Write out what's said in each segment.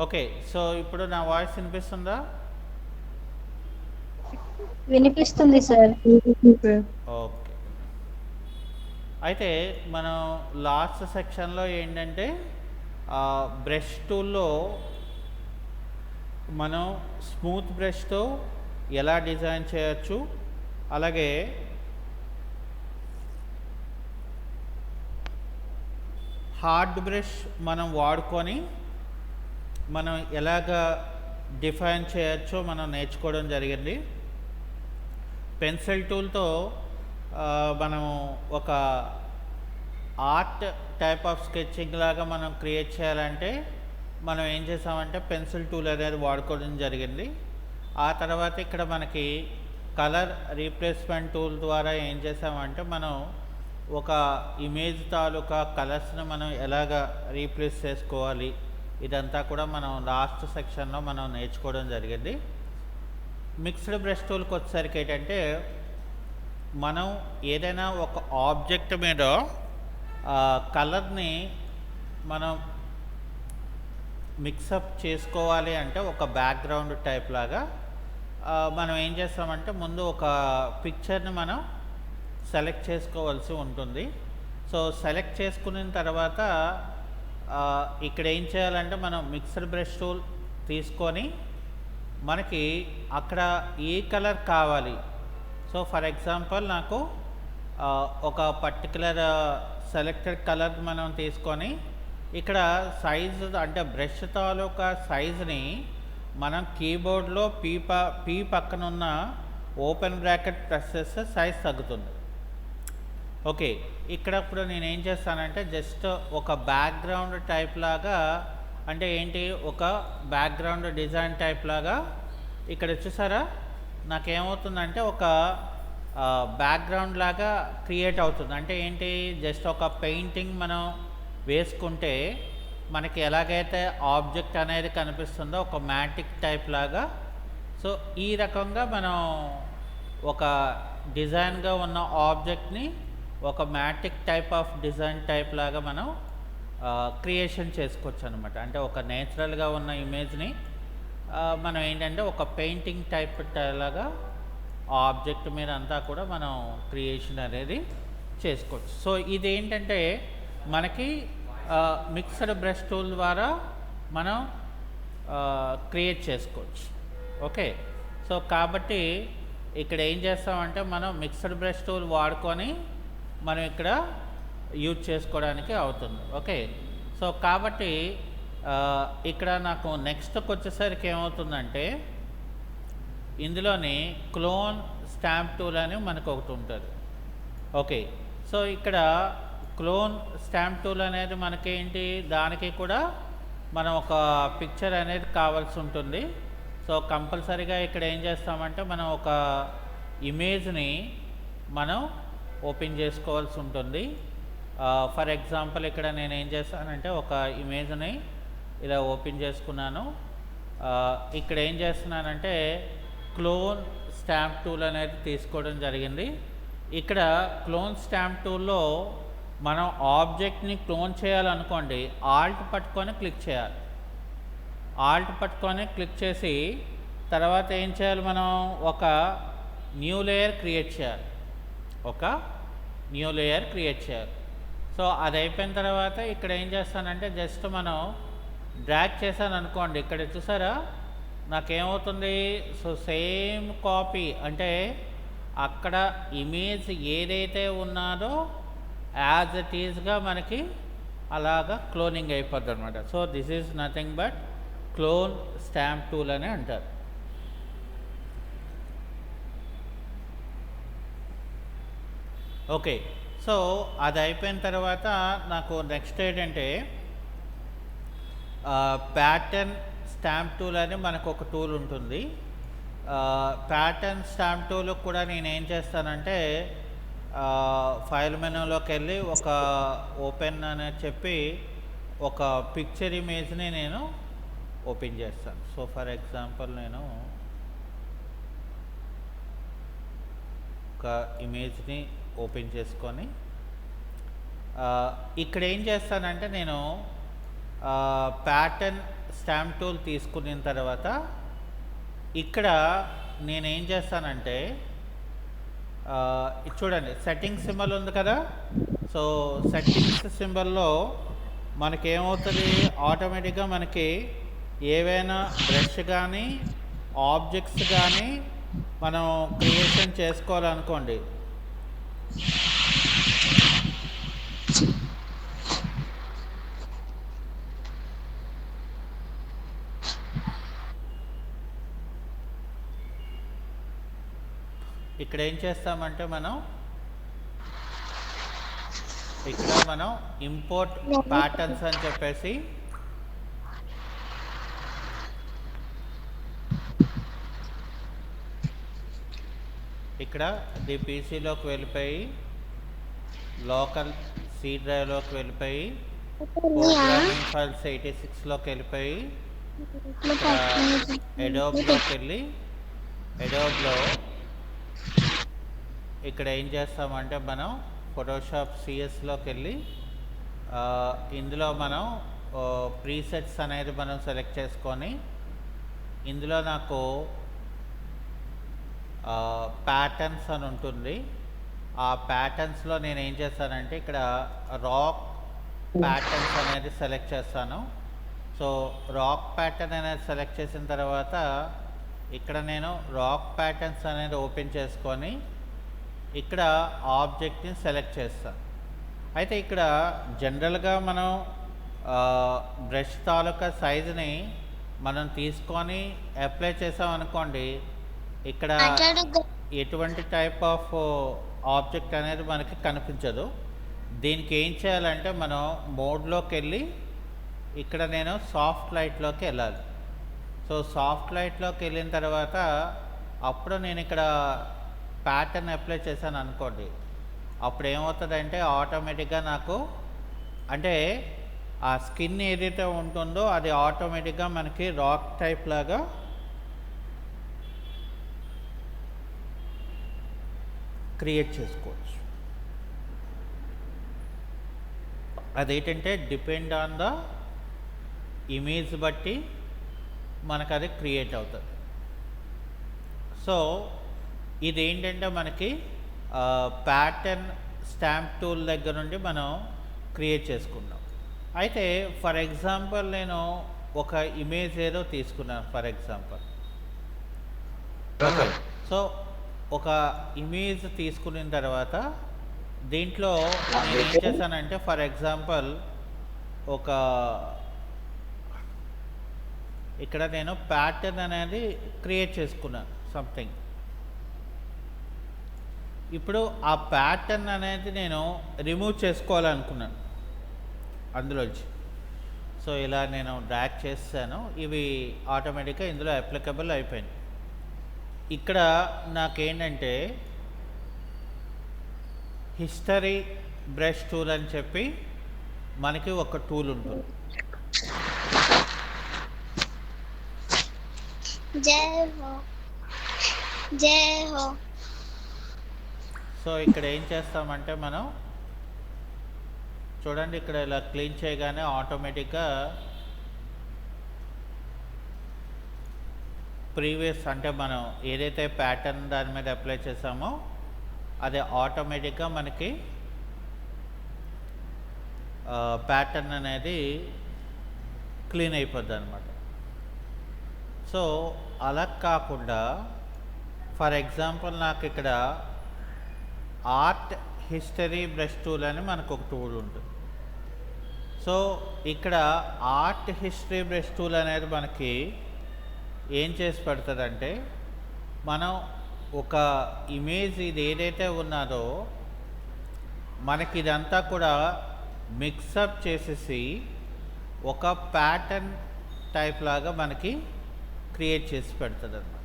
Okay. So, ఇప్పుడు నా voice వినిపిస్తుందా? వినిపిస్తుంది సార్. సార్. ఓకే. అయితే మనం లాస్ట్ సెక్షన్‌లో ఏంటంటే బ్రష్ టూల్‌లో మనం స్మూత్ బ్రష్‌తో ఎలా డిజైన్ చేయొచ్చు, అలాగే హార్డ్ బ్రష్ మనం వాడుకొని మనం ఎలాగా డిఫైన్ చేయొచ్చో మనం నేర్చుకోవడం జరిగింది. పెన్సిల్ టూల్తో మనం ఒక ఆర్ట్ టైప్ ఆఫ్ స్కెచింగ్ లాగా మనం క్రియేట్ చేయాలంటే మనం ఏం చేసామంటే పెన్సిల్ టూల్ అనేది వాడుకోవడం జరిగింది. ఆ తర్వాత ఇక్కడ మనకి కలర్ రీప్లేస్మెంట్ టూల్ ద్వారా ఏం చేసామంటే మనం ఒక ఇమేజ్ తాలూకా కలర్స్ని మనం ఎలాగ రీప్లేస్ చేసుకోవాలి, ఇదంతా కూడా మనం లాస్ట్ సెక్షన్లో మనం నేర్చుకోవడం జరిగింది. మిక్స్డ్ బ్రష్ టూల్కి వచ్చేసరికి ఏంటంటే మనం ఏదైనా ఒక ఆబ్జెక్ట్ మీద కలర్ని మనం మిక్సప్ చేసుకోవాలి అంటే ఒక బ్యాక్గ్రౌండ్ టైప్ లాగా మనం ఏం చేస్తామంటే ముందు ఒక పిక్చర్ని మనం సెలెక్ట్ చేసుకోవాల్సి ఉంటుంది. సో సెలెక్ట్ చేసుకున్న తర్వాత ఇక్కడ ఏం చేయాలంటే మనం మిక్స్డ్ బ్రష్ టూల్ తీసుకొని మనకి అక్కడ ఏ కలర్ కావాలి, సో ఫర్ ఎగ్జాంపుల్ నాకు ఒక పర్టికులర్ సెలెక్టెడ్ కలర్ మనం తీసుకొని ఇక్కడ సైజు అంటే బ్రష్ తాలూకా సైజుని మనం కీబోర్డ్లో పీ పక్కన ఉన్న ఓపెన్ బ్రాకెట్ ప్రెస్ చేస్తే సైజ్ తగ్గుతుంది. ఓకే, ఇక్కడ ఇప్పుడు నేను ఏం చేస్తానంటే జస్ట్ ఒక బ్యాక్గ్రౌండ్ టైప్ లాగా, అంటే ఏంటి, ఒక బ్యాక్గ్రౌండ్ డిజైన్ టైప్ లాగా ఇక్కడ చూసారా నాకేమవుతుందంటే ఒక బ్యాక్గ్రౌండ్ లాగా క్రియేట్ అవుతుంది. అంటే ఏంటి, జస్ట్ ఒక పెయింటింగ్ మనం వేసుకుంటే మనకి ఎలాగైతే ఆబ్జెక్ట్ అనేది కనిపిస్తుందో ఒక మ్యాటిక్ టైప్ లాగా, సో ఈ రకంగా మనం ఒక డిజైన్గా ఉన్న ఆబ్జెక్ట్ని ఒక మ్యాటిక్ టైప్ ఆఫ్ డిజైన్ టైప్ లాగా మనం క్రియేషన్ చేసుకోవచ్చు అనమాట. అంటే ఒక నేచురల్గా ఉన్న ఇమేజ్ని మనం ఏంటంటే ఒక పెయింటింగ్ టైప్ లాగా ఆబ్జెక్ట్ మీద అంతా కూడా మనం క్రియేషన్ అనేది చేసుకోవచ్చు. సో ఇదేంటంటే మనకి మిక్స్డ్ బ్రష్ టూల్ ద్వారా మనం క్రియేట్ చేసుకోవచ్చు. ఓకే, సో కాబట్టి ఇక్కడ ఏం చేస్తామంటే మనం మిక్స్డ్ బ్రష్ టూల్ వాడుకొని మనం ఇక్కడ యూజ్ చేసుకోవడానికి అవుతుంది. ఓకే, సో కాబట్టి ఇక్కడ నాకు నెక్స్ట్కి వచ్చేసరికి ఏమవుతుందంటే ఇందులోని క్లోన్ స్టాంప్ టూల్ అని మనకు ఒకటి ఉంటుంది. ఓకే, సో ఇక్కడ క్లోన్ స్టాంప్ టూల్ అనేది మనకేంటి, దానికి కూడా మనం ఒక పిక్చర్ అనేది కావాల్సి ఉంటుంది. సో కంపల్సరీగా ఇక్కడ ఏం చేస్తామంటే మనం ఒక ఇమేజ్ని మనం ఓపెన్ చేసుకోవాల్సి ఉంటుంది. ఫర్ ఎగ్జాంపుల్ ఇక్కడ నేను ఏం చేస్తానంటే ఒక ఇమేజ్ని ఇలా ఓపెన్ చేసుకున్నాను. ఇక్కడ ఏం చేస్తున్నానంటే క్లోన్ స్టాంప్ టూల్ అనేది తీసుకోవడం జరిగింది. ఇక్కడ క్లోన్ స్టాంప్ టూల్లో మనం ఆబ్జెక్ట్ని క్లోన్ చేయాలనుకోండి, ఆల్ట్ పట్టుకొని క్లిక్ చేయాలి. ఆల్ట్ పట్టుకొని క్లిక్ చేసి తర్వాత ఏం చేయాలి, మనం ఒక న్యూ లేయర్ క్రియేట్ చేయాలి. ఒక న్యూ లేయర్ క్రియేట్ చేయాలి. సో అది అయిపోయిన తర్వాత ఇక్కడ ఏం చేస్తానంటే జస్ట్ మనం డ్రాగ్ చేశాను అనుకోండి, ఇక్కడ చూసారా నాకేమవుతుంది, సో సేమ్ కాపీ, అంటే అక్కడ ఇమేజ్ ఏదైతే ఉన్నదో యాజ్ ఇట్ ఈజ్గా మనకి అలాగా క్లోనింగ్ అయిపోద్ది అనమాట. So this is nothing but clone stamp tool అని అంటారు. ఓకే, సో అది అయిపోయిన తర్వాత నాకు నెక్స్ట్ ఏంటంటే ప్యాటర్న్ స్టాంప్ టూల్ అని మనకు ఒక టూల్ ఉంటుంది. ప్యాటర్న్ స్టాంప్ టూల్ కూడా నేను ఏం చేస్తానంటే ఫైల్ మెనూలోకి వెళ్ళి ఒక ఓపెన్ అని చెప్పి ఒక పిక్చర్ ఇమేజ్ని నేను ఓపెన్ చేస్తాను. సో ఫర్ ఎగ్జాంపుల్ నేను ఒక ఇమేజ్ని ఓపెన్ చేసుకొని ఇక్కడ ఏం చేస్తానంటే నేను ప్యాటర్న్ స్టాంప్ టూల్ తీసుకున్న తర్వాత ఇక్కడ నేనేం చేస్తానంటే ఇది చూడండి, సెట్టింగ్స్ సింబల్ ఉంది కదా. సో సెట్టింగ్స్ సింబల్లో మనకేమవుతుంది, ఆటోమేటిక్గా మనకి ఏవైనా బ్రష్ కానీ ఆబ్జెక్ట్స్ కానీ మనం క్రియేషన్ చేసుకోవాలనుకోండి, ఇక్కడ ఏం చేస్తామంటే మనం ఇంపోర్ట్ ప్యాటర్న్స్ అని చెప్పేసి ఇక్కడ ది పీసీలోకి వెళ్ళిపోయి లోకల్ సి డ్రైవ్లోకి వెళ్ళిపోయి ప్రోగ్రామింగ్ ఫైల్స్ 86లోకి వెళ్ళిపోయి ఎడోబ్లోకి వెళ్ళి ఎడోబ్లో ఇక్కడ ఏం చేస్తామంటే మనం ఫోటోషాప్ సిఎస్లోకి వెళ్ళి ఇందులో మనం ప్రీసెట్స్ అనేది మనం సెలెక్ట్ చేసుకొని ఇందులో నాకు ప్యాటర్న్స్ అని ఉంటుంది. ఆ ప్యాటర్న్స్లో నేను ఏం చేస్తానంటే ఇక్కడ రాక్ ప్యాటర్న్స్ అనేది సెలెక్ట్ చేస్తాను. సో రాక్ ప్యాటర్న్ అనేది సెలెక్ట్ చేసిన తర్వాత ఇక్కడ నేను రాక్ ప్యాటర్న్స్ అనేది ఓపెన్ చేసుకొని ఇక్కడ ఆబ్జెక్ట్ని సెలెక్ట్ చేస్తాను. అయితే ఇక్కడ జనరల్గా మనం బ్రష్ తాలూకా సైజుని మనం తీసుకొని అప్లై చేసామనుకోండి, ఇక్కడ ఎటువంటి టైప్ ఆఫ్ ఆబ్జెక్ట్ అనేది మనకి కనిపించదు. దీనికి ఏం చేయాలంటే మనం మోడ్లోకి వెళ్ళి ఇక్కడ నేను సాఫ్ట్ లైట్లోకి వెళ్ళాలి. సో సాఫ్ట్ లైట్లోకి వెళ్ళిన తర్వాత అప్పుడు నేను ఇక్కడ ప్యాటర్న్ అప్లై చేశాను అనుకోండి, అప్పుడు ఏమవుతుందంటే ఆటోమేటిక్గా నాకు అంటే ఆ స్కిన్ ఏదైతే ఉంటుందో అది ఆటోమేటిక్గా మనకి రాక్ టైప్ లాగా క్రియేట్ చేసుకోవచ్చు. అదేంటంటే డిపెండ్ ఆన్ ద ఇమేజ్ బట్టి మనకు అది క్రియేట్ అవుతుంది. సో ఇదేంటంటే మనకి ప్యాటర్న్ స్టాంప్ టూల్ దగ్గర నుండి మనం క్రియేట్ చేసుకున్నాం. అయితే ఫర్ ఎగ్జాంపుల్ నేను ఒక ఇమేజ్ ఏదో తీసుకున్నాను ఫర్ ఎగ్జాంపుల్. సో ఒక ఇమేజ్ తీసుకున్న తర్వాత దీంట్లో నేను ఏం చేశానంటే ఫర్ ఎగ్జాంపుల్ ఇక్కడ నేను ప్యాటర్న్ అనేది క్రియేట్ చేసుకున్నాను సంథింగ్. ఇప్పుడు ఆ ప్యాటర్న్ అనేది నేను రిమూవ్ చేసుకోవాలనుకున్నాను అందులోంచి. సో ఇలా నేను డ్రాగ్ చేస్తాను, ఇవి ఆటోమేటిక్గా ఇందులో అప్లికబుల్ అయిపోయింది. ఇక్కడ నాకేంటంటే హిస్టరీ బ్రష్ టూల్ అని చెప్పి మనకి ఒక టూల్ ఉంటుంది. సో ఇక్కడ ఏం చేస్తామంటే మనం చూడండి, ఇక్కడ ఇలా క్లీన్ చేయగానే ఆటోమేటిక్గా ప్రీవియస్ అంటే మనం ఏదైతే ప్యాటర్న్ దాని మీద అప్లై చేసామో అది ఆటోమేటిక్గా మనకి ప్యాటర్న్ అనేది క్లీన్ అయిపోద్ది అనమాట. సో అలా కాకుండా ఫర్ ఎగ్జాంపుల్ నాకు ఇక్కడ ఆర్ట్ హిస్టరీ బ్రష్ టూల్ అని మనకు ఒక టూల్ ఉంటుంది. సో ఇక్కడ ఆర్ట్ హిస్టరీ బ్రష్ టూల్ అనేది మనకి ఏం చేసి పెడుతుందంటే మనం ఒక ఇమేజ్ ఇది ఏదైతే ఉన్నదో మనకి ఇదంతా కూడా మిక్సప్ చేసేసి ఒక ప్యాటర్న్ టైప్ లాగా మనకి క్రియేట్ చేసి పెడుతుంది అన్నమాట.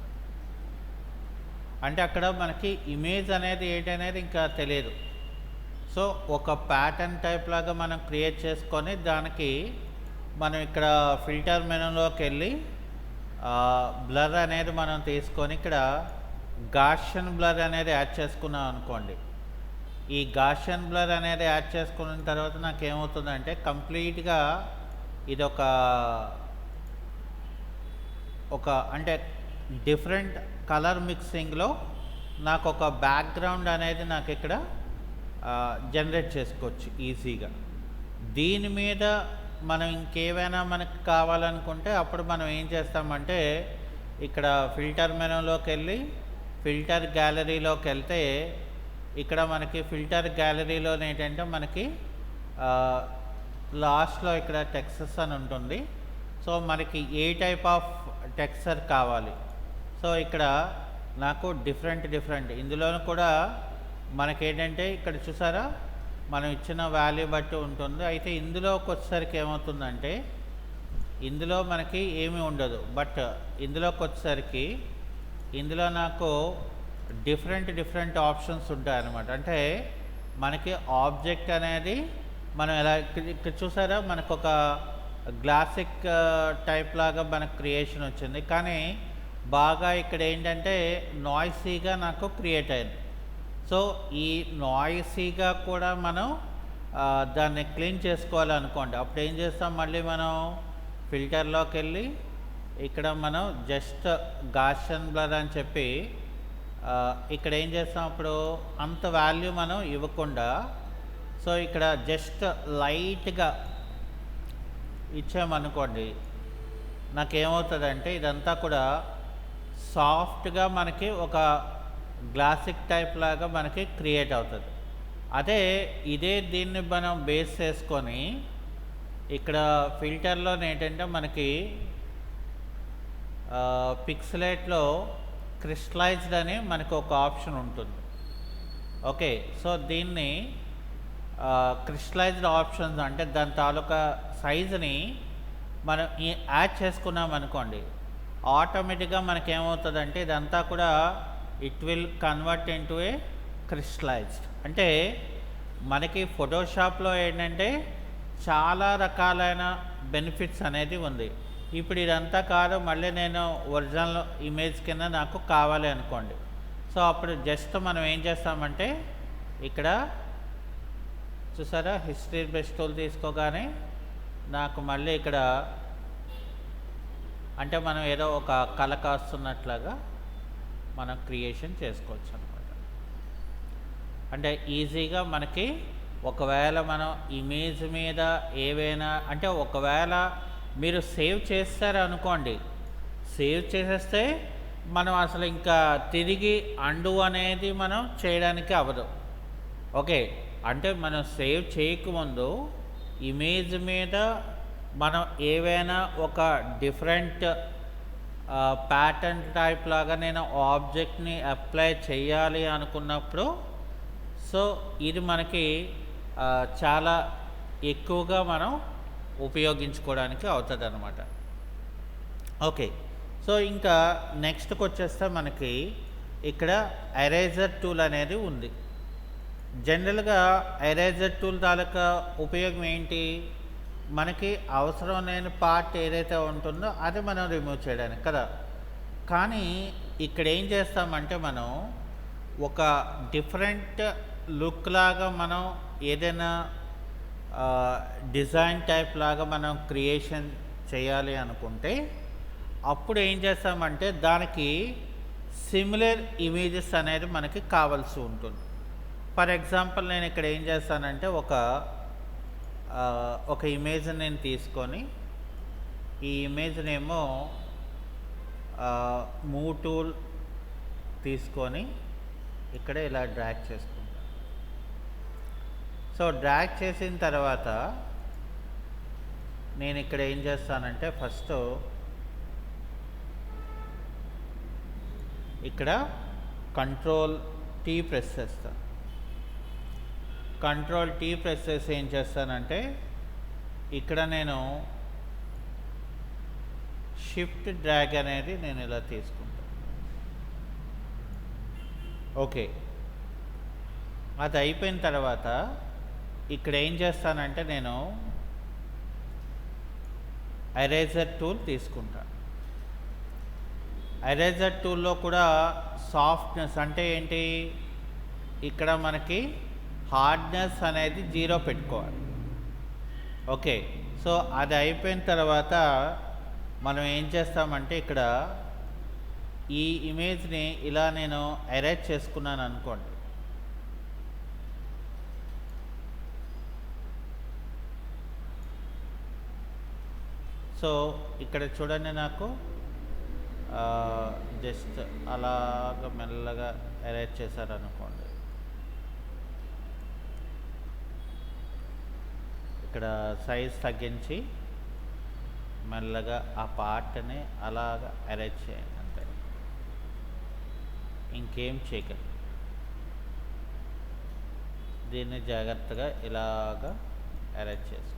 అంటే అక్కడ మనకి ఇమేజ్ అనేది ఏంటనేది ఇంకా తెలియదు. సో ఒక ప్యాటర్న్ టైప్ లాగా మనం క్రియేట్ చేసుకొని దానికి మనం ఇక్కడ ఫిల్టర్ మెనూలోకి వెళ్ళి బ్లర్ అనేది మనం తీసుకొని ఇక్కడ గాషియన్ బ్లర్ అనేది యాడ్ చేసుకున్నాం అనుకోండి. ఈ గాషియన్ బ్లర్ అనేది యాడ్ చేసుకున్న తర్వాత నాకు ఏమవుతుందంటే కంప్లీట్గా ఇదొక ఒక అంటే డిఫరెంట్ కలర్ మిక్సింగ్లో నాకు ఒక బ్యాక్గ్రౌండ్ అనేది నాకు ఇక్కడ జనరేట్ చేసుకోవచ్చు ఈజీగా. దీని మీద మనం ఇంకేమైనా మనకు కావాలనుకుంటే అప్పుడు మనం ఏం చేస్తామంటే ఇక్కడ ఫిల్టర్ మెనూలోకి వెళ్ళి ఫిల్టర్ గ్యాలరీలోకి వెళ్తే ఇక్కడ మనకి ఫిల్టర్ గ్యాలరీలో ఏంటంటే మనకి లాస్ట్లో ఇక్కడ టెక్స్చర్స్ అని ఉంటుంది. సో మనకి ఏ టైప్ ఆఫ్ టెక్స్చర్ కావాలి. సో ఇక్కడ నాకు డిఫరెంట్ ఇందులోనూ కూడా మనకేంటంటే ఇక్కడ చూసారా మనం ఇచ్చిన వాల్యూ బట్టి ఉంటుంది. అయితే ఇందులోకి వచ్చేసరికి ఏమవుతుందంటే ఇందులో మనకి ఏమీ ఉండదు. బట్ ఇందులోకి వచ్చేసరికి ఇందులో నాకు డిఫరెంట్ ఆప్షన్స్ ఉంటాయి అన్నమాట. అంటే మనకి ఆబ్జెక్ట్ అనేది మనం ఎలా ఇక్కడ చూసారా మనకు ఒక గ్లాసిక్ టైప్ లాగా మనకు క్రియేషన్ వచ్చింది. కానీ బాగా ఇక్కడ ఏంటంటే నాయిసీగా నాకు క్రియేట్ అయింది. సో ఈ నాయిసీగా కూడా మనం దాన్ని క్లీన్ చేసుకోవాలనుకోండి. అప్పుడు ఏం చేస్తాం, మళ్ళీ మనం ఫిల్టర్లోకి వెళ్ళి ఇక్కడ మనం జస్ట్ గాషియన్ బ్లర్ అని చెప్పి ఇక్కడ ఏం చేస్తాం, అప్పుడు అంత వాల్యూ మనం ఇవ్వకుండా సో ఇక్కడ జస్ట్ లైట్గా ఇచ్చామనుకోండి, నాకేమవుతుందంటే ఇదంతా కూడా సాఫ్ట్గా మనకి ఒక గ్లాసిక్ టైప్ లాగా మనకి క్రియేట్ అవుతుంది. అదే దీన్ని మనం బేస్ చేసుకొని ఇక్కడ ఫిల్టర్లో ఏంటంటే మనకి పిక్సెలేట్లో క్రిస్టలైజ్డ్ అని మనకు ఒక ఆప్షన్ ఉంటుంది. ఓకే, సో దీన్ని క్రిస్టలైజ్డ్ ఆప్షన్స్ అంటే దాని తాలూకా సైజుని మనం యాడ్ చేసుకున్నాం అనుకోండి, ఆటోమేటిక్గా మనకేమవుతుందంటే ఇదంతా కూడా it will convert into A crystallised. అంటే మనకి ఫోటోషాప్లో ఏంటంటే చాలా రకాలైన బెనిఫిట్స్ అనేది ఉంది. ఇప్పుడు ఇదంతా కాదు, మళ్ళీ నేను ఒరిజినల్ ఇమేజ్ కింద నాకు కావాలి అనుకోండి. సో అప్పుడు జస్ట్ మనం ఏం చేస్తామంటే ఇక్కడ చూసారా హిస్టరీ బ్రష్ టూల్ తీసుకోగానే నాకు మళ్ళీ ఇక్కడ అంటే మనం ఏదో ఒక కళ కాస్తున్నట్లుగా మనం క్రియేషన్ చేసుకోవచ్చు అనమాట. అంటే ఈజీగా మనకి ఒకవేళ మనం ఇమేజ్ మీద ఏవైనా అంటే ఒకవేళ మీరు సేవ్ చేస్తారనుకోండి, సేవ్ చేసేస్తే మనం అసలు ఇంకా తిరిగి అండు అనేది మనం చేయడానికి అవ్వదు. ఓకే, అంటే మనం సేవ్ చేయకముందు ఇమేజ్ మీద మనం ఏవైనా ఒక డిఫరెంట్ ప్యాటర్న్ టైప్ లాగా నేను ఆబ్జెక్ట్ని అప్లై చేయాలి అనుకున్నప్పుడు సో ఇది మనకి చాలా ఎక్కువగా మనం ఉపయోగించుకోవడానికి అవుతుంది అన్నమాట. ఓకే, సో ఇంకా నెక్స్ట్కి వచ్చేస్తే మనకి ఇక్కడ ఎరేజర్ టూల్ అనేది ఉంది. జనరల్గా ఎరేజర్ టూల్ తాలూకా ఉపయోగం ఏంటి, మనకి అవసరం లేని పార్ట్ ఏదైతే ఉంటుందో అది మనం రిమూవ్ చేయడానికి కదా. కానీ ఇక్కడ ఏం చేస్తామంటే మనం ఒక డిఫరెంట్ లుక్ లాగా మనం ఏదైనా డిజైన్ టైప్ లాగా మనం క్రియేషన్ చేయాలి అనుకుంటే అప్పుడు ఏం చేస్తామంటే దానికి సిమిలర్ ఇమేజెస్ అనేది మనకి కావాల్సి ఉంటుంది. ఫర్ ఎగ్జాంపుల్ నేను ఇక్కడ ఏం చేస్తానంటే ఒక ఇమేజ్ నేను తీసుకొని ఈ ఇమేజ్నేమో మూవ్ టూల్ తీసుకొని ఇక్కడ ఇలా డ్రాగ్ చేసుకుంటాను. సో డ్రాగ్ చేసిన తర్వాత నేను ఇక్కడ ఏం చేస్తానంటే ఫస్ట్ ఇక్కడ కంట్రోల్ టీ ప్రెస్ చేస్తాను. కంట్రోల్ టీ ప్రెస్ చేసి ఏం చేస్తానంటే ఇక్కడ నేను షిఫ్ట్ డ్రాగ్ అనేది నేను ఇలా తీసుకుంటాను. ఓకే, అది అయిపోయిన తర్వాత ఇక్కడ ఏం చేస్తానంటే నేను ఎరేజర్ టూల్ తీసుకుంటాను. ఎరేజర్ టూల్లో కూడా సాఫ్ట్నెస్ అంటే ఏంటి, ఇక్కడ మనకి హార్డ్నెస్ అనేది 0 పెట్టుకోవాలి. ఓకే, సో అది అయిపోయిన తర్వాత మనం ఏం చేస్తామంటే ఇక్కడ ఈ ఇమేజ్ని ఇలా నేను అరేంజ్ చేసుకున్నాను అనుకోండి. సో ఇక్కడ చూడండి, నాకు జస్ట్ అలాగ మెల్లగా అరేంజ్ చేశారనుకోండి. ఇక్కడ సైజ్ తగ్గించి మెల్లగా ఆ పార్ట్ని అలాగ అరేంజ్ చేయండి, అంతే, ఇంకేం చేయకండి. దీన్ని జాగ్రత్తగా ఇలాగ అరేంజ్ చేసుకో.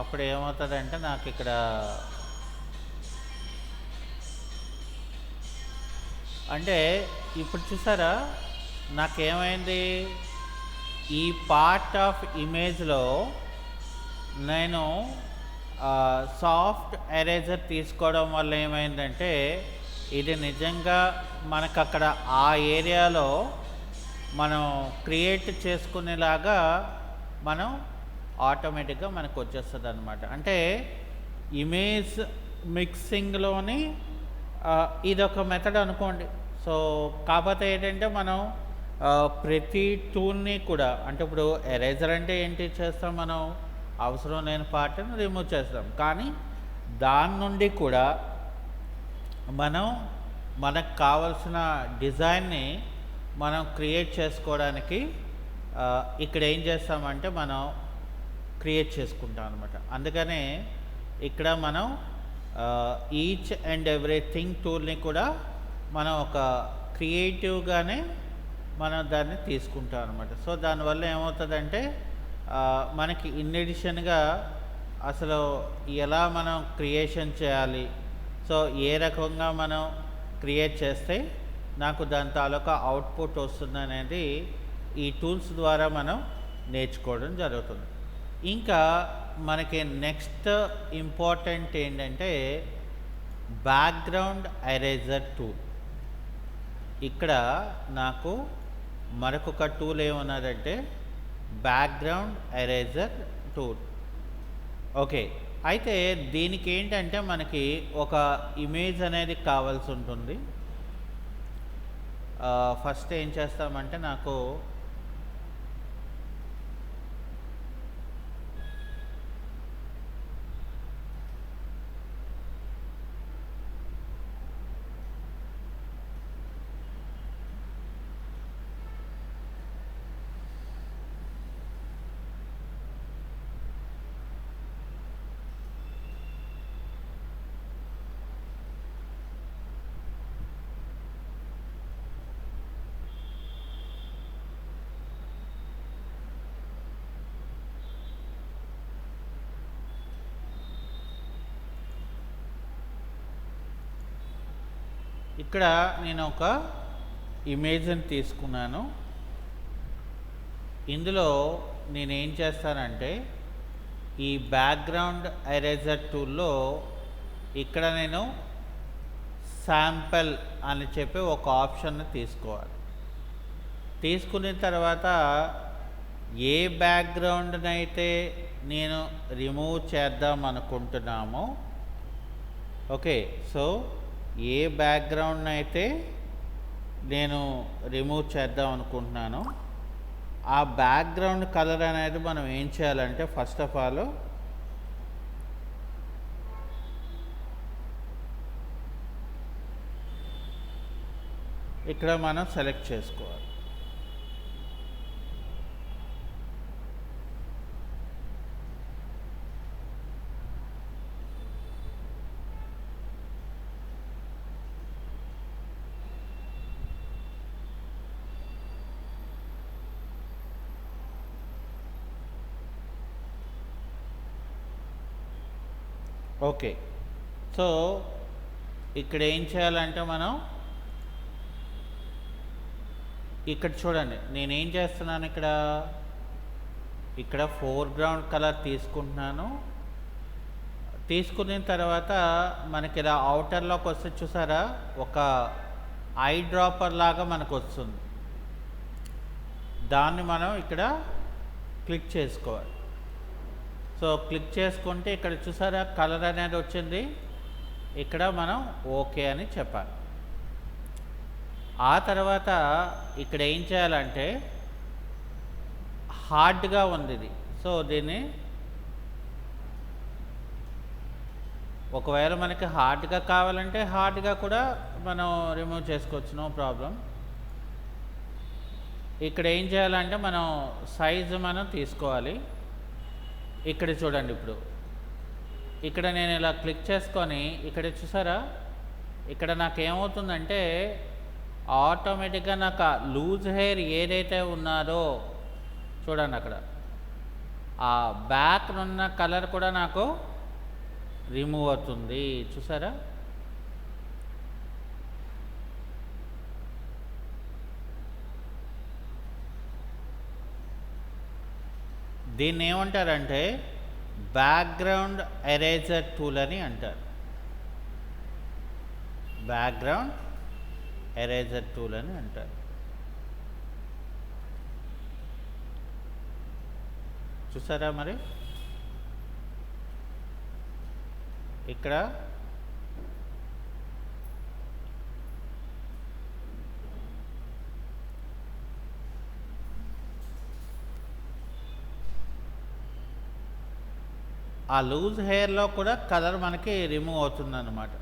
అప్పుడు ఏమవుతుందంటే నాకు ఇక్కడ అంటే ఇప్పుడు చూసారా నాకేమైంది, ఈ పార్ట్ ఆఫ్ ఇమేజ్లో నేను సాఫ్ట్ ఎరేజర్ తీసుకోవడం వల్ల ఏమైందంటే ఇది నిజంగా మనకు అక్కడ ఆ ఏరియాలో మనం క్రియేట్ చేసుకునేలాగా మనం ఆటోమేటిక్గా మనకు వచ్చేస్తుంది అనమాట. అంటే ఇమేజ్ మిక్సింగ్లోని ఇదొక మెథడ్ అనుకోండి. సో కాకపోతే ఏంటంటే మనం ప్రతి టూల్ని కూడా, అంటే ఇప్పుడు ఎరేజర్ అంటే ఏంటి చేస్తాం, మనం అవసరం లేని పార్ట్ని రిమూవ్ చేస్తాం, కానీ దాని నుండి కూడా మనం మనకు కావాల్సిన డిజైన్ని మనం క్రియేట్ చేసుకోవడానికి ఇక్కడ ఏం చేస్తామంటే మనం క్రియేట్ చేసుకుంటాం అనమాట. అందుకనే ఇక్కడ మనం ఈచ్ అండ్ ఎవ్రీథింగ్ టూల్ని కూడా మనం ఒక క్రియేటివ్గానే మనం దాన్ని తీసుకుంటాం అనమాట. సో దానివల్ల ఏమవుతుందంటే మనకి ఇన్ ఎడిషన్గా అసలు ఎలా మనం క్రియేషన్ చేయాలి, సో ఏ రకంగా మనం క్రియేట్ చేస్తే నాకు దాని తాలూకా అవుట్పుట్ వస్తుంది అనేది ఈ టూల్స్ ద్వారా మనం నేర్చుకోవడం జరుగుతుంది. ఇంకా మనకి నెక్స్ట్ ఇంపార్టెంట్ ఏంటంటే బ్యాక్గ్రౌండ్ ఎరేజర్ టూల్. ఇక్కడ నాకు మరొక టూల్ ఏమన్నదంటే బ్యాక్గ్రౌండ్ ఎరేజర్ టూల్. ఓకే, అయితే దీనికి ఏంటంటే మనకి ఒక ఇమేజ్ అనేది కావాల్సి ఉంటుంది. ఫస్ట్ ఏం చేస్తామంటే నాకు ఇక్కడ నేను ఒక ఇమేజ్ని తీసుకున్నాను. ఇందులో నేనేం చేస్తానంటే ఈ బ్యాక్గ్రౌండ్ ఎరేజర్ టూల్లో ఇక్కడ నేను శాంపిల్ అని చెప్పి ఒక ఆప్షన్ని తీసుకోవాలి. తీసుకున్న తర్వాత ఏ బ్యాక్గ్రౌండ్ని అయితే నేను రిమూవ్ చేద్దాం అనుకుంటున్నామో, ఓకే, సో ఏ బ్యాక్గ్రౌండ్ అయితే నేను రిమూవ్ చేద్దాం అనుకుంటున్నాను ఆ బ్యాక్గ్రౌండ్ కలర్ అనేది మనం ఏం చేయాలంటే ఫస్ట్ ఆఫ్ ఆల్ ఇక్కడ మనం సెలెక్ట్ చేసుకోవాలి. ఓకే, సో ఇక్కడ ఏం చేయాలంటే మనం ఇక్కడ చూడండి, నేనేం చేస్తున్నాను, ఇక్కడ ఫోర్గ్రౌండ్ కలర్ తీసుకుంటున్నాను. తీసుకున్న తర్వాత మనకి ఇలా అవుటర్లోకి వస్తే చూసారా ఒక ఐ డ్రాపర్ లాగా మనకు వస్తుంది. దాన్ని మనం ఇక్కడ క్లిక్ చేసుకోవాలి. సో క్లిక్ చేసుకుంటే ఇక్కడ చూసారా కలర్ అనేది వచ్చింది. ఇక్కడ మనం ఓకే అని చెప్పాలి. ఆ తర్వాత ఇక్కడ ఏం చేయాలంటే హార్డ్గా ఉంది ఇది. సో దీన్ని ఒకవేళ మనకి హార్డ్గా కావాలంటే హార్డ్గా కూడా మనం రిమూవ్ చేసుకోవచ్చు, నో ప్రాబ్లం. ఇక్కడ ఏం చేయాలంటే మనం సైజు మనం తీసుకోవాలి. ఇక్కడ చూడండి, ఇప్పుడు ఇక్కడ నేను ఇలా క్లిక్ చేసుకొని ఇక్కడ చూసారా ఇక్కడ నాకు ఏమవుతుందంటే ఆటోమేటిక్గా నాకు ఆ లూజ్ హెయిర్ ఏదైతే ఉన్నదో చూడండి, అక్కడ ఆ బ్యాక్ ఉన్న కలర్ కూడా నాకు రిమూవ్ అవుతుంది. చూసారా దీన్ని ఏమంటారంటే బ్యాక్గ్రౌండ్ ఎరేజర్ టూల్ అని అంటారు. బ్యాక్గ్రౌండ్ ఎరేజర్ టూల్ అని అంటారు. చూసారా మరి ఇక్కడ ఆ లూజ్ హెయిర్లో కూడా కలర్ మనకి రిమూవ్ అవుతుందన్నమాట.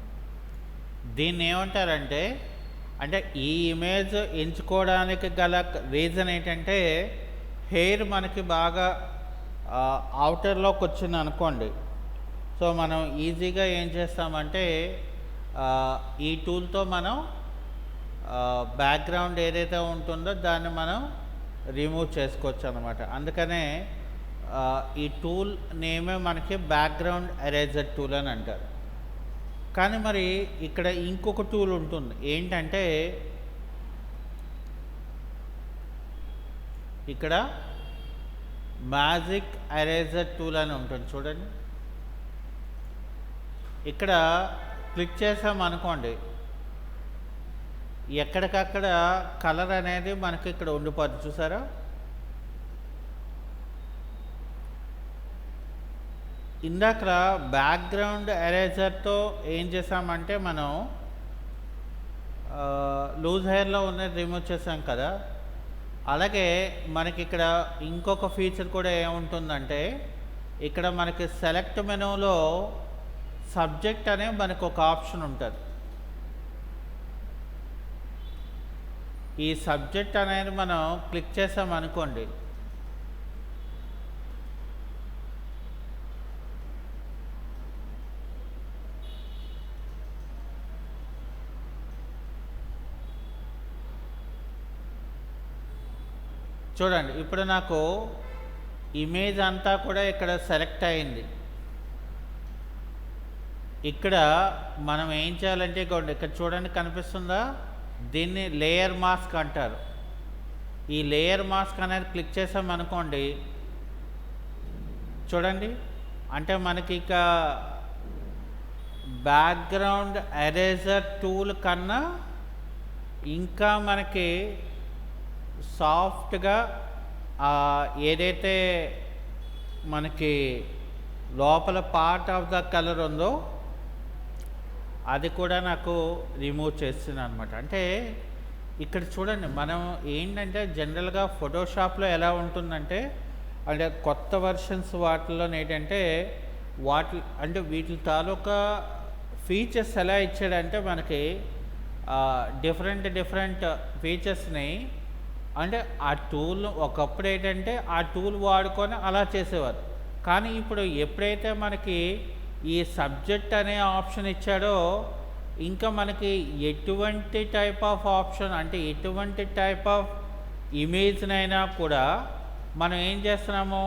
దీన్ని ఏమంటారంటే అంటే ఈ ఇమేజ్ ఎంచుకోవడానికి గల రీజన్ ఏంటంటే హెయిర్ మనకి బాగా అవుటర్లోకి వచ్చింది అనుకోండి. సో మనం ఈజీగా ఏం చేస్తామంటే ఈ టూల్తో మనం బ్యాక్గ్రౌండ్ ఏదైతే ఉంటుందో దాన్ని మనం రిమూవ్ చేసుకోవచ్చు అన్నమాట. అందుకనే ఈ టూల్ నేమే మనకి బ్యాక్గ్రౌండ్ ఎరేజర్ టూల్ అని అంటారు. కానీ మరి ఇక్కడ ఇంకొక టూల్ ఉంటుంది, ఏంటంటే ఇక్కడ మ్యాజిక్ ఎరేజర్ టూల్ అని ఉంటుంది చూడండి. ఇక్కడ క్లిక్ చేసాం అనుకోండి, ఎక్కడికక్కడ కలర్ అనేది మనకి ఇక్కడ ఉండిపోద్ది. చూసారా ఇందాక బ్యాక్గ్రౌండ్ ఎరేజర్తో ఏం చేసామంటే మనం లూజ్ హెయిర్లో ఉన్నది రిమూవ్ చేసాం కదా. అలాగే మనకి ఇక్కడ ఇంకొక ఫీచర్ కూడా ఏముంటుందంటే ఇక్కడ మనకి సెలెక్ట్ మెనూలో సబ్జెక్ట్ అనే మనకు ఒక ఆప్షన్ ఉంటుంది. ఈ సబ్జెక్ట్ అనేది మనం క్లిక్ చేసాం అనుకోండి, చూడండి ఇప్పుడు నాకు ఇమేజ్ అంతా కూడా ఇక్కడ సెలెక్ట్ అయింది. ఇక్కడ మనం ఏం చేయాలంటే ఇక్కడ చూడండి కనిపిస్తుందా, దీన్ని లేయర్ మాస్క్ అంటారు. ఈ లేయర్ మాస్క్ అనేది క్లిక్ చేసాం అనుకోండి, చూడండి అంటే మనకి ఇక బ్యాక్గ్రౌండ్ ఎరేజర్ టూల్ కన్నా ఇంకా మనకి సాఫ్ట్గా ఏదైతే మనకి లోపల పార్ట్ ఆఫ్ ద కలర్ ఉందో అది కూడా నాకు రిమూవ్ చేస్తుంది అనమాట. అంటే ఇక్కడ చూడండి మనం ఏంటంటే జనరల్గా ఫోటోషాప్లో ఎలా ఉంటుందంటే అంటే కొత్త వర్షన్స్ వాటిల్లో ఏంటంటే అంటే వీటి తాలూకా ఫీచర్స్ ఎలా ఇచ్చాడంటే మనకి డిఫరెంట్ ఫీచర్స్ని అంటే ఆ టూల్ ఒకప్పుడు ఏంటంటే ఆ టూల్ వాడుకొని అలా చేసేవారు. కానీ ఇప్పుడు ఎప్పుడైతే మనకి ఈ సబ్జెక్ట్ అనే ఆప్షన్ ఇచ్చాడో ఇంకా మనకి ఎటువంటి టైప్ ఆఫ్ ఆప్షన్ అంటే ఎటువంటి టైప్ ఆఫ్ ఇమేజ్నైనా కూడా మనం ఏం చేస్తున్నాము,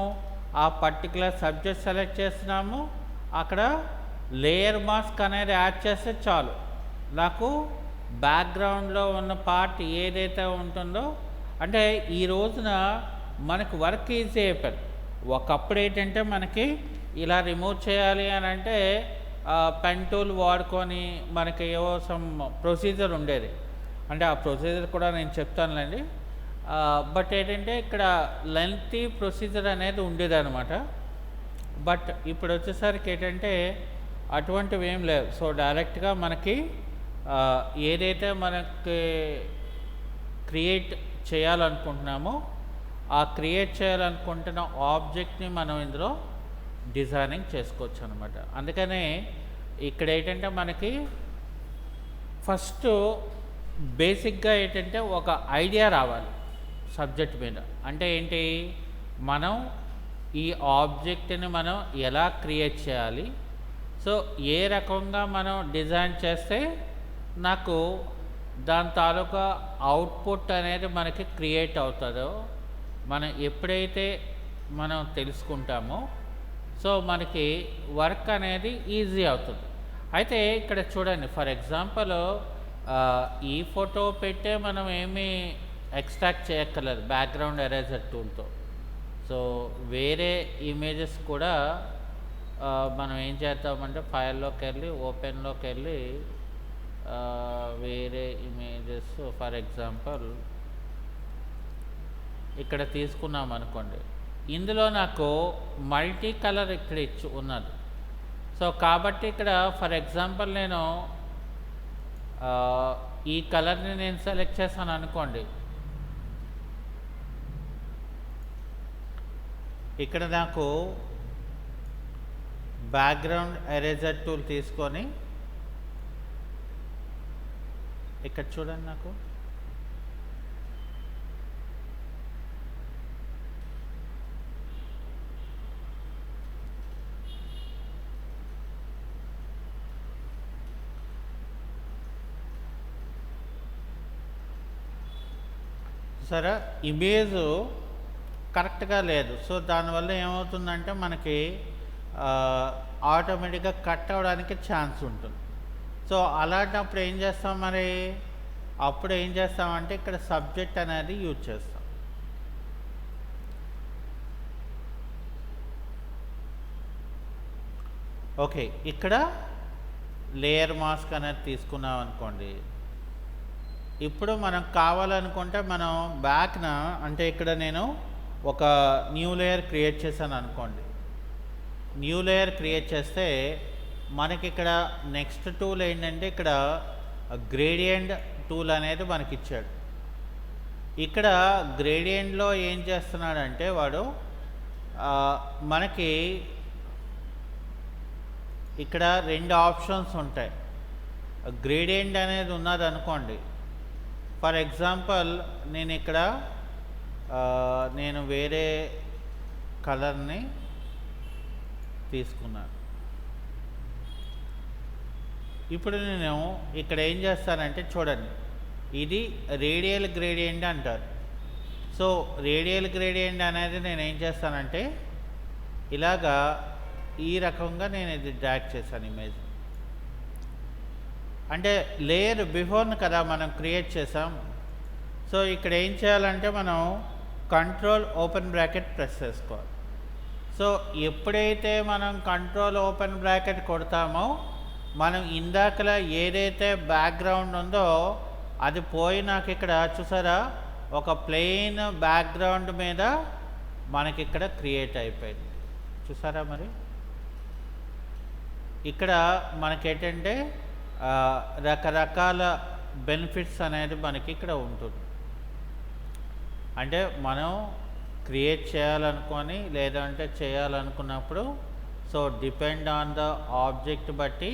ఆ పర్టికులర్ సబ్జెక్ట్ సెలెక్ట్ చేస్తున్నాము, అక్కడ లేయర్ మాస్క్ అనేది యాడ్ చేస్తే చాలు నాకు బ్యాక్గ్రౌండ్లో ఉన్న పార్ట్ ఏదైతే ఉంటుందో అంటే ఈ రోజున మనకు వర్క్ ఈజీ అయిపోయింది. ఒకప్పుడు ఏంటంటే మనకి ఇలా రిమూవ్ చేయాలి అని అంటే పెన్ టూల్ వాడుకొని మనకి ఏవో సమ్ ప్రొసీజర్ ఉండేది. అంటే ఆ ప్రొసీజర్ కూడా నేను చెప్తానులేండి. బట్ ఏంటంటే ఇక్కడ లెంతీ ప్రొసీజర్ అనేది ఉండేది అనమాట. బట్ ఇప్పుడు వచ్చేసరికి ఏంటంటే అటువంటివి ఏం లేవు. సో డైరెక్ట్గా మనకి ఏదైతే మనకి క్రియేట్ చేయాలనుకుంటున్నామో ఆ క్రియేట్ చేయాలనుకుంటున్న ఆబ్జెక్ట్ని మనం ఇందులో డిజైనింగ్ చేసుకోవచ్చు అనమాట. అందుకనే ఇక్కడ ఏంటంటే మనకి ఫస్ట్ బేసిక్గా ఏంటంటే ఒక ఐడియా రావాలి సబ్జెక్ట్ మీద. అంటే ఏంటి, మనం ఈ ఆబ్జెక్ట్ని మనం ఎలా క్రియేట్ చేయాలి, సో ఏ రకంగా మనం డిజైన్ చేస్తే నాకు దాని తాలూకా అవుట్పుట్ అనేది మనకి క్రియేట్ అవుతుందో మనం ఎప్పుడైతే మనం తెలుసుకుంటామో సో మనకి వర్క్ అనేది ఈజీ అవుతుంది. అయితే ఇక్కడ చూడండి, ఫర్ ఎగ్జాంపుల్ ఈ ఫోటో పెట్టే మనం ఏమీ ఎక్స్ట్రాక్ట్ చేయక్కర్లేదు బ్యాక్గ్రౌండ్ ఎరేజర్ టూల్తో. సో వేరే ఇమేజెస్ కూడా మనం ఏం చేద్దామంటే ఫైల్లోకి వెళ్ళి ఓపెన్లోకి వెళ్ళి వేరే ఇమేజెస్ ఫర్ ఎగ్జాంపుల్ ఇక్కడ తీసుకున్నాం అనుకోండి, ఇందులో నాకు మల్టీ కలర్ ఇక్కడ ఉన్నది. సో కాబట్టి ఇక్కడ ఫర్ ఎగ్జాంపుల్ నేను ఈ కలర్ని నేను సెలెక్ట్ చేశాను అనుకోండి, ఇక్కడ నాకు బ్యాక్గ్రౌండ్ ఎరేజర్ టూల్ తీసుకొని ఇక్కడ చూడండి, నాకు సరే ఇమేజ్ కరెక్ట్గా లేదు. సో దానివల్ల ఏమవుతుందంటే మనకి ఆటోమేటిక్గా కట్ అవ్వడానికి ఛాన్స్ ఉంటుంది. సో అలాంటప్పుడు ఏం చేస్తాం, మరి అప్పుడు ఏం చేస్తామంటే ఇక్కడ సబ్జెక్ట్ అనేది యూజ్ చేస్తాం. ఓకే, ఇక్కడ లేయర్ మాస్క్ అనేది తీసుకున్నాం అనుకోండి. ఇప్పుడు మనం కావాలనుకుంటే మనం బ్యాక్న అంటే ఇక్కడ నేను ఒక న్యూ లేయర్ క్రియేట్ చేశాను అనుకోండి. న్యూ లేయర్ క్రియేట్ చేస్తే మనకి ఇక్కడ నెక్స్ట్ టూల్ ఏంటంటే ఇక్కడ గ్రేడియంట్ టూల్ అనేది మనకి ఇచ్చాడు. ఇక్కడ గ్రేడియంట్లో ఏం చేస్తున్నాడంటే వాడు మనకి ఇక్కడ రెండు ఆప్షన్స్ ఉంటాయి. గ్రేడియంట్ అనేది ఉన్నది అనుకోండి, ఫర్ ఎగ్జాంపుల్ నేను ఇక్కడ నేను వేరే కలర్ని తీసుకున్నాను. ఇప్పుడు నేను ఇక్కడ ఏం చేస్తానంటే చూడండి, ఇది రేడియల్ గ్రేడియంట్ అంటారు. సో రేడియల్ గ్రేడియంట్ అనేది నేను ఏం చేస్తానంటే ఇలాగా ఈ రకంగా నేను ఇది డ్రాగ్ చేశాను ఇమేజ్. అంటే లేయర్ బిఫోర్ని కదా మనం క్రియేట్ చేసాం. సో ఇక్కడ ఏం చేయాలంటే మనం కంట్రోల్ ఓపెన్ బ్రాకెట్ ప్రెస్ చేసుకోవాలి. సో ఎప్పుడైతే మనం కంట్రోల్ ఓపెన్ బ్రాకెట్ కొడతామో మనం ఇందాకలా ఏదైతే బ్యాక్గ్రౌండ్ ఉందో అది పోయి నాకు ఇక్కడ చూసారా ఒక ప్లెయిన్ బ్యాక్గ్రౌండ్ మీద మనకి ఇక్కడ క్రియేట్ అయిపోయింది. చూసారా, మరి ఇక్కడ మనకేంటంటే రకరకాల బెనిఫిట్స్ అనేది మనకి ఇక్కడ ఉంటుంది. అంటే మనం క్రియేట్ చేయాలనుకొని లేదంటే చేయాలనుకున్నప్పుడు so depend on the object బట్టి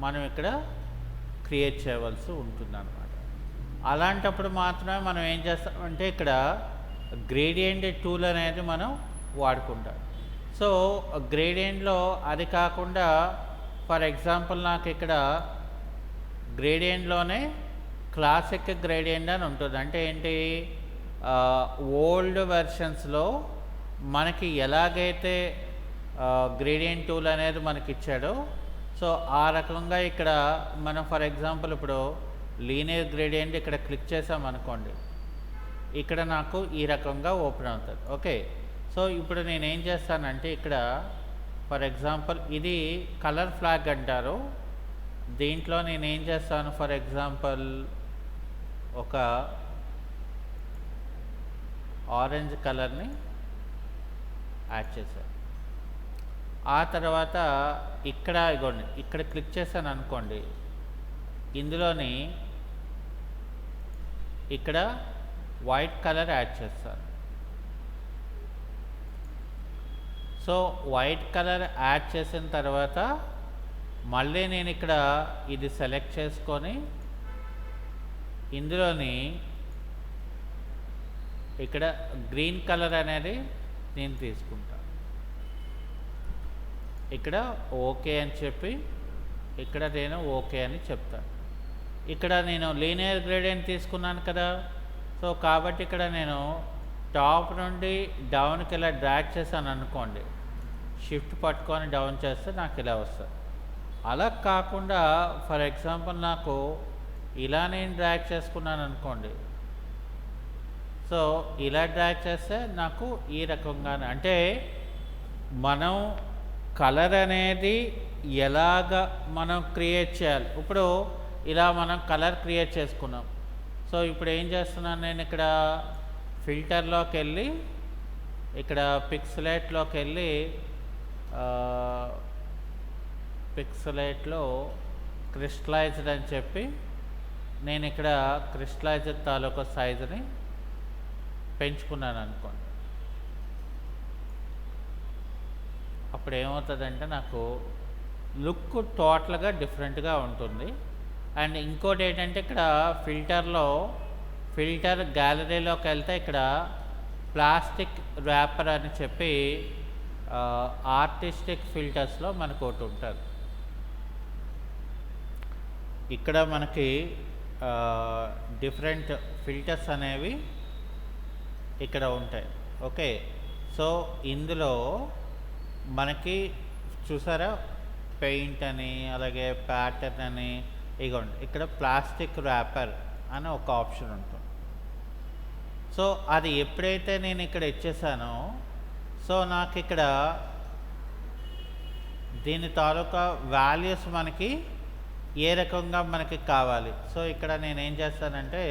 మనం ఇక్కడ క్రియేట్ చేయవలసి ఉంటుంది అన్నమాట. అలాంటప్పుడు మాత్రమే మనం ఏం చేస్తామంటే ఇక్కడ గ్రేడియంట్ టూల్ అనేది మనం వాడుకుంటాం. సో గ్రేడియంట్లో అది కాకుండా ఫర్ ఎగ్జాంపుల్ నాకు ఇక్కడ గ్రేడియంట్లోనే క్లాసిక్ గ్రేడియంట్ అని ఉంటుంది. అంటే ఏంటి, ఓల్డ్ వెర్షన్స్లో మనకి ఎలాగైతే గ్రేడియంట్ టూల్ అనేది మనకి ఇచ్చాడో సో ఆ రకంగా ఇక్కడ మనం ఫర్ ఎగ్జాంపుల్ ఇప్పుడు లీనియర్ గ్రేడియంట్ ఇక్కడ క్లిక్ చేసాం అనుకోండి, ఇక్కడ నాకు ఈ రకంగా ఓపెన్ అవుతుంది. ఓకే, సో ఇప్పుడు నేనేం చేస్తానంటే ఇక్కడ ఫర్ ఎగ్జాంపుల్ ఇది కలర్ ఫ్లాగ్ అంటారు. దీంట్లో నేనేం చేస్తాను, ఫర్ ఎగ్జాంపుల్ ఒక ఆరెంజ్ కలర్ని యాడ్ చేశాను. ఆ తర్వాత ఇక్కడ ఇగోండి ఇక్కడ క్లిక్ చేశాను అనుకోండి, ఇందులోని ఇక్కడ వైట్ కలర్ యాడ్ చేస్తాను. సో వైట్ కలర్ యాడ్ చేసిన తర్వాత మళ్ళీ నేను ఇక్కడ ఇది సెలెక్ట్ చేసుకొని ఇందులోని ఇక్కడ గ్రీన్ కలర్ అనేది నేను తీసుకుంటాను. ఇక్కడ ఓకే అని చెప్పి ఇక్కడ నేను ఓకే అని చెప్తాను. ఇక్కడ నేను లీనియర్ గ్రేడియంట్ తీసుకున్నాను కదా, సో కాబట్టి ఇక్కడ నేను టాప్ నుండి డౌన్కి ఇలా డ్రాగ్ చేశాను అనుకోండి, షిఫ్ట్ పట్టుకొని డౌన్ చేస్తే నాకు ఇలా వస్తుంది. అలా కాకుండా ఫర్ ఎగ్జాంపుల్ నాకు ఇలా నేను డ్రాగ్ చేసుకున్నాను అనుకోండి, సో ఇలా డ్రాగ్ చేస్తే నాకు ఈ రకంగానే, అంటే మనం కలర్ అనేది ఎలాగ మనం క్రియేట్ చేయాలి. ఇప్పుడు ఇలా మనం కలర్ క్రియేట్ చేసుకున్నాం. సో ఇప్పుడు ఏం చేస్తున్నాను, నేను ఇక్కడ ఫిల్టర్లోకి వెళ్ళి ఇక్కడ పిక్సలేట్లోకి వెళ్ళి పిక్సలేట్లో క్రిస్టలైజ్డ్ అని చెప్పి నేను ఇక్కడ క్రిస్టలైజ్డ్ తాలూకా సైజుని పెంచుకున్నాను అనుకోండి. అప్పుడు ఏమవుతుందంటే నాకు లుక్ టోటల్గా డిఫరెంట్గా ఉంటుంది. అండ్ ఇంకోటి ఏంటంటే ఇక్కడ ఫిల్టర్ గ్యాలరీలోకి వెళ్తే ఇక్కడ ప్లాస్టిక్ ర్యాపర్ అని చెప్పి ఆర్టిస్టిక్ ఫిల్టర్స్లో మనకు ఒకటి ఉంటుంది. ఇక్కడ మనకి డిఫరెంట్ ఫిల్టర్స్ అనేవి ఇక్కడ ఉంటాయి. ఓకే, సో ఇందులో మనకి చూసారా పెయింట్ అని అలాగే ప్యాటర్న్ అని ఇగోండి ఇక్కడ ప్లాస్టిక్ ర్యాపర్ అని ఒక ఆప్షన్ ఉంటుంది. సో అది ఎప్పుడైతే నేను ఇక్కడ ఇచ్చేసానో సో నాకు ఇక్కడ దీని తాలూకా వాల్యూస్ మనకి ఏ రకంగా మనకి కావాలి. సో ఇక్కడ నేను ఏం చేస్తానంటే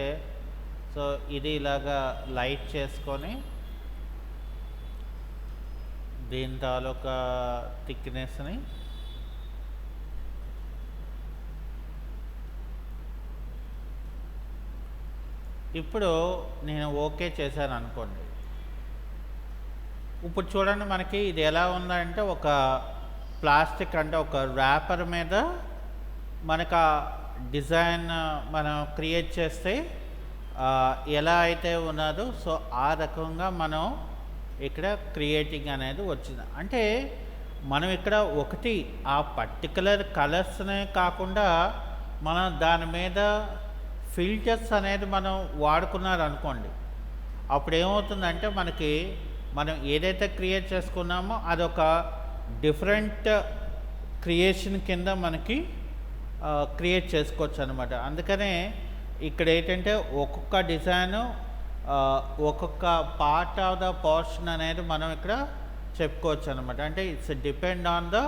సో ఇది ఇలాగా లైట్ చేసుకొని దీని తాలూకా థిక్నెస్ని ఇప్పుడు నేను ఓకే చేశాను అనుకోండి. ఇప్పుడు చూడండి మనకి ఇది ఎలా ఉందంటే ఒక ప్లాస్టిక్ అంటే ఒక ర్యాపర్ మీద మనకు ఆ డిజైన్ మనం క్రియేట్ చేస్తే ఎలా అయితే ఉన్నదో సో ఆ రకంగా మనం ఇక్కడ క్రియేటింగ్ అనేది వచ్చింది. అంటే మనం ఇక్కడ ఒకటి ఆ పర్టికులర్ కలర్స్నే కాకుండా మనం దాని మీద ఫిల్టర్స్ అనేది మనం వాడుకున్నారు అనుకోండి, అప్పుడు ఏమవుతుందంటే మనకి మనం ఏదైతే క్రియేట్ చేసుకున్నామో అదొక డిఫరెంట్ క్రియేషన్ కింద మనకి క్రియేట్ చేసుకోవచ్చు అనమాట. అందుకనే ఇక్కడ ఏంటంటే ఒక్కొక్క డిజైను ఒక్కొక్క పార్ట్ ఆఫ్ ద పోర్షన్ అనేది మనం ఇక్కడ చెప్పుకోవచ్చు అనమాట. అంటే it's depend on the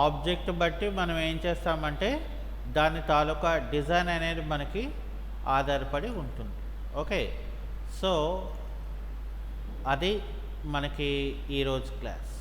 object బట్టి మనం ఏం చేస్తామంటే దాని తాలూకా డిజైన్ అనేది మనకి ఆధారపడి ఉంటుంది. ఓకే, సో అది మనకి ఈరోజు క్లాస్.